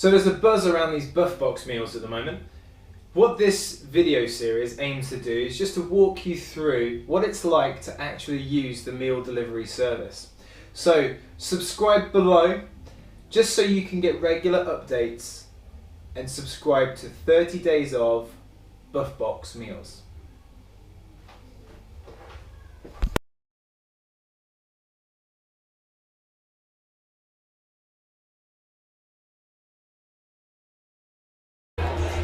So there's a buzz around these Buff Box meals at the moment. What this video series aims to do is just to walk you through what it's like to actually use the meal delivery service. So subscribe below just so you can get regular updates and subscribe to 30 days of Buff Box meals.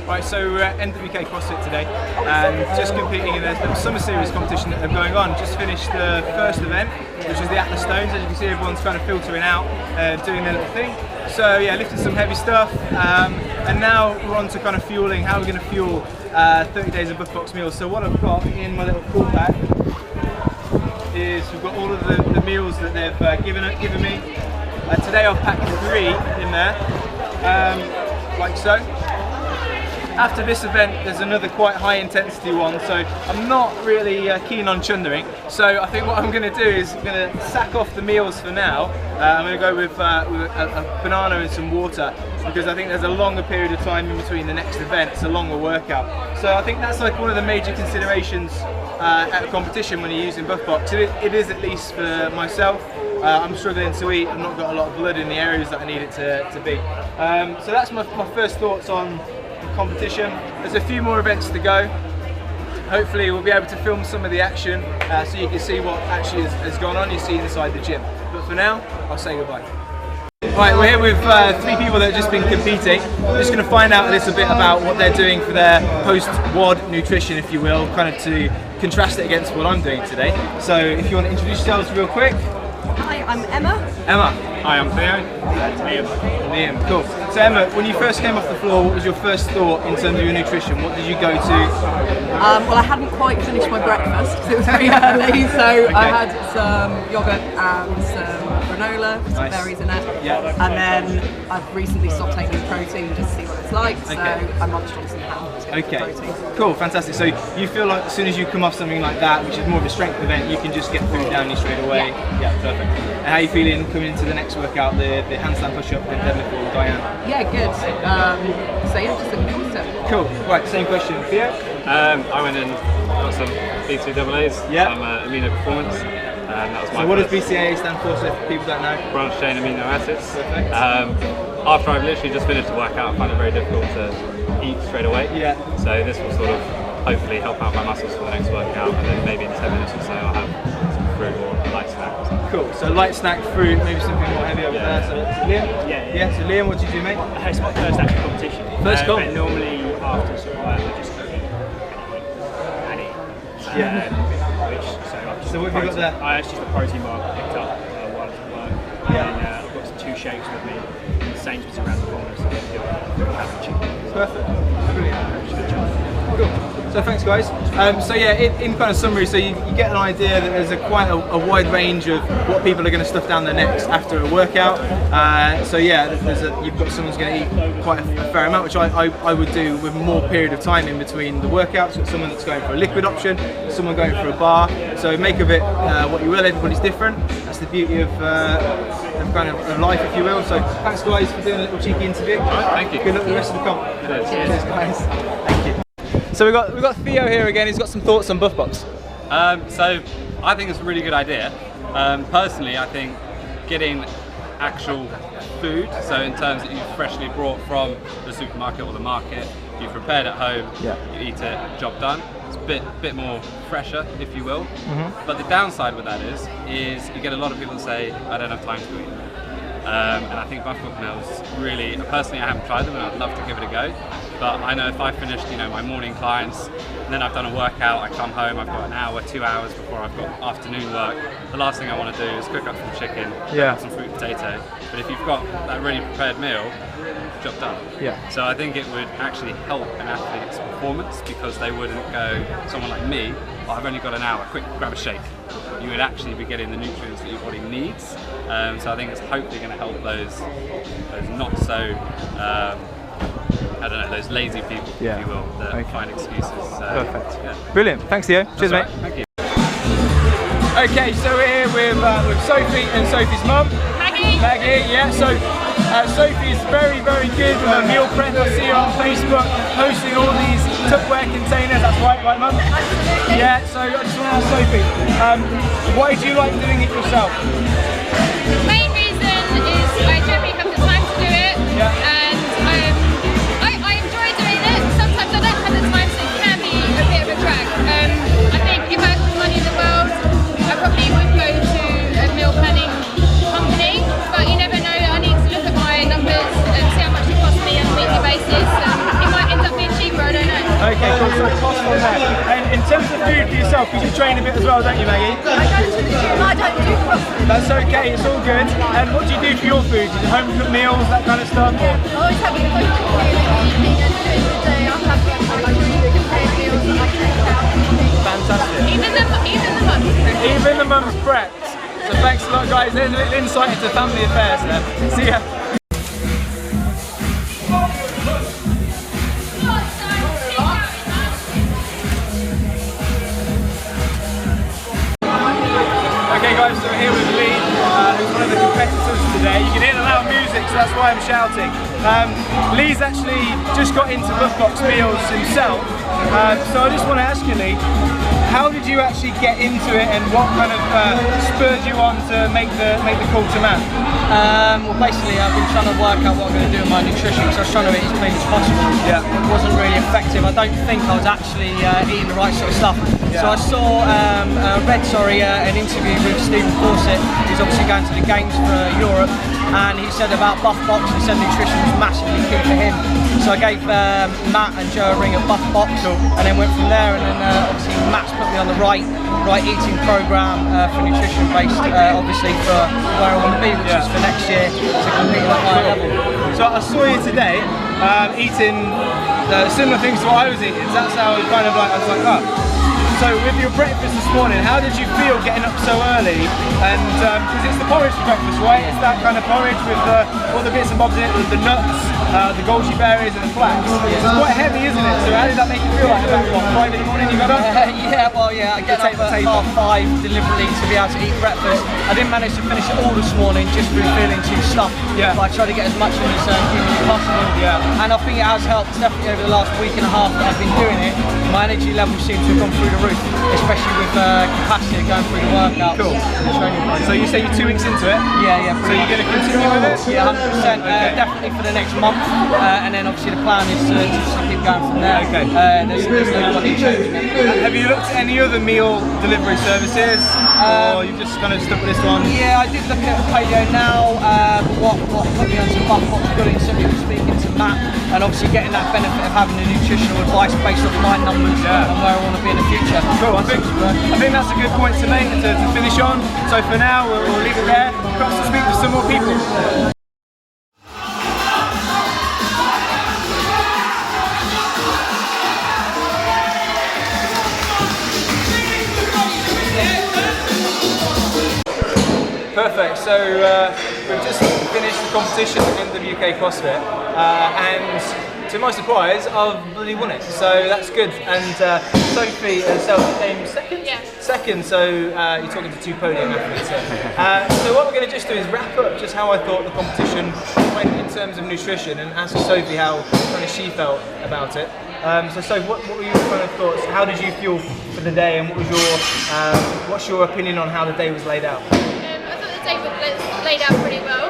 Right, so we're at NWK CrossFit today and just competing in a summer series competition that are going on. Just finished the first event, which was the Atlas Stones. As you can see, everyone's kind of filtering out and doing their little thing. So yeah, lifting some heavy stuff, and now we're on to kind of fueling, how we're going to fuel 30 days of Buff Box meals. So what I've got in my little full pack is we've got all of the meals that they've given me. Today I've packed 3 in there, like so. After this event, there's another quite high intensity one, so I'm not really keen on chundering. So I think what I'm going to do is I'm going to sack off the meals for now. I'm going to go with a banana and some water, because I think there's a longer period of time in between the next event. It's a longer workout. So I think that's like one of the major considerations at a competition when you're using Buff Box. It is, at least for myself. I'm struggling to eat. I've not got a lot of blood in the areas that I need it to be. So that's my first thoughts on competition. There's a few more events to go. Hopefully we'll be able to film some of the action so you can see what actually has gone on. You see inside the gym. But for now, I'll say goodbye. Right, we're here with 3 people that have just been competing. We're just going to find out a little bit about what they're doing for their post-WOD nutrition, if you will, kind of to contrast it against what I'm doing today. So if you want to introduce yourselves real quick. Hi, I'm Emma. Emma. Hi, I'm Theo. Liam. Liam, cool. So Emma, when you first came off the floor, what was your first thought in terms of your nutrition? What did you go to? Well, I hadn't quite finished my breakfast because it was very early, so okay. I had some yoghurt and some granola with some berries in it. Yeah. And then I've recently stopped taking protein just to see what it's like, so I munched on some ham. Okay, cool, fantastic. So you feel like as soon as you come off something like that, which is more of a strength event, you can just get food down you straight away? Yeah, perfect. And how are you feeling coming into the next workout, the handstand push-up and deadlift with Diane? Yeah, good. So yeah, just looking forward to it. Cool. Right, same question. Theo? I went and got some B2AAs, yeah. some amino performance. That was my so what does BCAA stand for, so if people don't know? Branched chain amino acids. Perfect. After I've literally just finished the workout, I find it very difficult to eat straight away. Yeah. So this will sort of hopefully help out my muscles for the next workout, and then maybe in 10 minutes or so I'll have some fruit or a light snack or something. Cool, so light snack, fruit, maybe something more heavy over there. So Liam? Yeah. So Liam, what did you do, mate? It's my first actual competition. First comp? And normally after sort of I just go and eat. So what have you got there? I actually just the protein bar I picked up while I was at work. Yeah. And I've got some 2 shakes with me. Sainsbury's around the corner, so have the chicken. Perfect. Brilliant. Cool. So thanks guys. So yeah, in kind of summary, so you get an idea that there's quite a wide range of what people are going to stuff down their necks after a workout. So yeah, you've got someone's going to eat quite a fair amount, which I would do with more period of time in between the workouts. You've got someone that's going for a liquid option, someone going for a bar. So make of it what you will. Everybody's different. That's the beauty of kind of life, if you will. So thanks guys for doing a little cheeky interview. Thank you. Good luck with the rest of the comp. Cheers guys. Thank you. So we've got Theo here again. He's got some thoughts on Buff Box. So I think it's a really good idea. Personally, I think getting actual food, so in terms that you've freshly brought from the supermarket or the market, you've prepared at home, you eat it, job done. It's a bit more fresher, if you will. But the downside with that is you get a lot of people that say, I don't have time to eat. And I think Buff Box meals really, personally I haven't tried them and I'd love to give it a go. But I know if I finished, my morning clients, and then I've done a workout, I come home, I've got an hour, 2 hours before I've got afternoon work. The last thing I want to do is cook up some chicken, cook up some fruit and potato. But if you've got that ready prepared meal, job done. Yeah. So I think it would actually help an athlete's performance, because they wouldn't go, someone like me, I've only got an hour, quick, grab a shake. You would actually be getting the nutrients that your body needs. So I think it's hopefully going to help those not so, I don't know, those lazy people, if you will, that find excuses. So, perfect. Yeah. Brilliant. Thanks, Theo. Cheers, mate. Thank you. Okay, so we're here with Sophie and Sophie's mum. Maggie. Maggie, yeah. So Sophie is very, very good with her meal prep. I see her on Facebook posting all these Tupperware containers. That's right, Mum? Yeah, so I just want to ask Sophie, why do you like doing it yourself? Main reason is I generally have the time to do it, and I enjoy doing it. Sometimes I don't have the time, so it can be a bit of a drag. I think if I had the money in the world, I probably would go to a meal planning company, but you never know. I need to look at my numbers and see how much it costs me on a weekly basis. It might end up being cheaper, I don't know. Okay, cool, so cost on that. And in terms of food for yourself, because you train a bit as well, don't you, Maggie? I go to the gym, I don't do CrossFit. That's okay, it's all good. And what do you do for your food? Is it home cooked meals, that kind of stuff? I always have a home cooked meal in the evening, and during the day I have really prepared meals that I take out. Fantastic. Even the mum's prepped. Even the mum's prepped. So thanks a lot, guys. There's a little insight into family affairs there. See ya. Okay guys, so we're here with Lee, who's one of the competitors today. You can hear the loud music, so that's why I'm shouting. Lee's actually just got into Buffbox meals himself, so I just want to ask you, Lee, how did you actually get into it, and what kind of spurred you on to make the call to Matt? Well, basically, I've been trying to work out what I'm going to do with my nutrition, because I was trying to eat as clean as possible. Yeah. It wasn't really effective. I don't think I was actually eating the right sort of stuff. Yeah. So I saw, read an interview with Stephen Fawcett, who's obviously going to the games for Europe, and he said about Buffbox, and said nutrition was massively key for him. So I gave Matt and Joe a ring at Buffbox, and then went from there. And then obviously Matt's put me on the right eating program for nutrition based, obviously for where I want to be, which is for next year to compete at a higher level. So I saw you today eating similar things to what I was eating. So that's how I kind of like, I was like, oh. So with your breakfast this morning, how did you feel getting up so early? And because it's the porridge for breakfast, right? It's that kind of porridge with all the bits and bobs in it, with the nuts, the goji berries and the flax. It's quite heavy, isn't it? So how did that make you feel? Like about what, 5 in the morning you got up? I get up at 5:30 deliberately to be able to eat breakfast. I didn't manage to finish it all this morning just through feeling too stuffed. Yeah. But I tried to get as much in as humanly possible. Yeah. And I think it has helped, definitely over the last week and a half that I've been doing it. My energy levels seem to have gone through the roof, especially with capacity going through the workout. Cool. The training process. So you say you're 2 weeks into it? Yeah. So you're going to continue with it? Yeah, 100%. Okay. Definitely for the next month, and then obviously the plan is to keep going from there. Okay. There's no body changing it. Have you looked at any other meal delivery services, or you've just kind of stuck with this one? Yeah, I did look at Paleo Now. What put me onto Buffbox got it simply from speaking to Matt, and obviously getting that benefit of having the nutritional advice based on my numbers and where I want to be in the future. Cool. I think that's a good point to make to finish on. So for now, we'll leave it there. Perhaps to speak with some more people. Perfect, so we've just finished the competition at NWK CrossFit, and to my surprise, I've bloody won it, so that's good. And Sophie herself came second? Yeah. Second, so you're talking to two podium athletes here. So what we're going to just do is wrap up just how I thought the competition went in terms of nutrition, and ask Sophie how kind of she felt about it. So Sophie, what were your kind of thoughts? How did you feel for the day, and what was what's your opinion on how the day was laid out? I thought the day was laid out pretty well.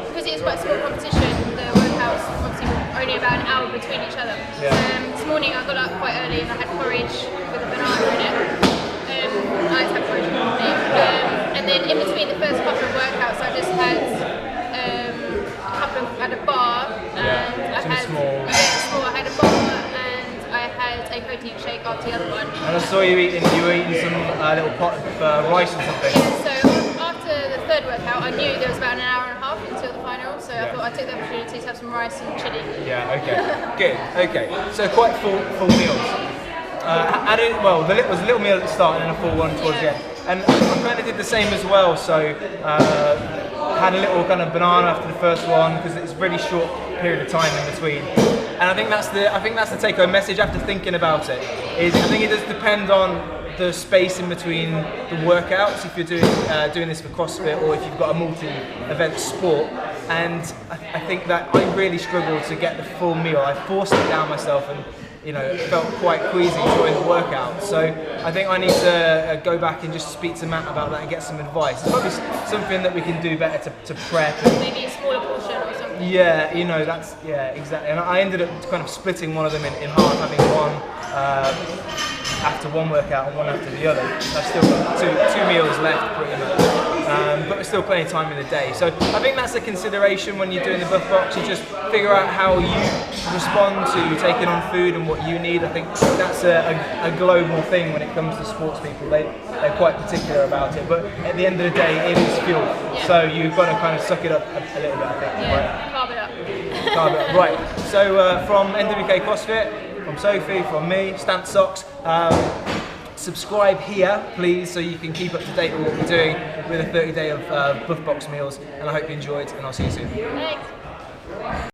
Because it was quite a small competition, the workouts obviously were only about an hour between each other. Yeah. This morning I got up quite early and I had porridge with a banana in it. I always have porridge in the morning. And then in between the first couple of workouts I just had a bar, and I had small. I had a bar and I had a protein shake after the other one. And I saw you were eating some little pot of rice or something. Yeah, so after the third workout I knew there was about an hour and a half until the final, so I thought I'd take the opportunity to have some rice and chili. Yeah, okay. Good, okay. So quite full meals. There was a little meal at the start and then a full one towards the end. And I kind of did the same as well, so had a little kind of banana after the first one, because it's a really short period of time in between. And I think that's the take-home message after thinking about it. I think it does depend on the space in between the workouts. If you're doing this for CrossFit, or if you've got a multi-event sport, and I think that I really struggled to get the full meal. I forced it down myself, and it felt quite queasy during the workout. So I think I need to go back and just speak to Matt about that and get some advice. It's probably something that we can do better to prep. Maybe a smaller portion or something. Yeah, exactly. And I ended up kind of splitting one of them in half, having one after one workout and one after the other. I've still got two meals left pretty much, but there's still plenty of time in the day. So I think that's a consideration when you're doing the buff box. You just figure out how you respond to taking on food and what you need. I think that's a global thing when it comes to sports people. They're quite particular about it, but at the end of the day, it is fuel. Yeah. So you've got to kind of suck it up a little bit, I think. Yeah, carb it up. Carb it up. Right. So from NWK CrossFit, from Sophie, from me, Stamped Socks. Subscribe here, please, so you can keep up to date with what we're doing with a 30-day of buff box meals. And I hope you enjoyed, and I'll see you soon. Thanks.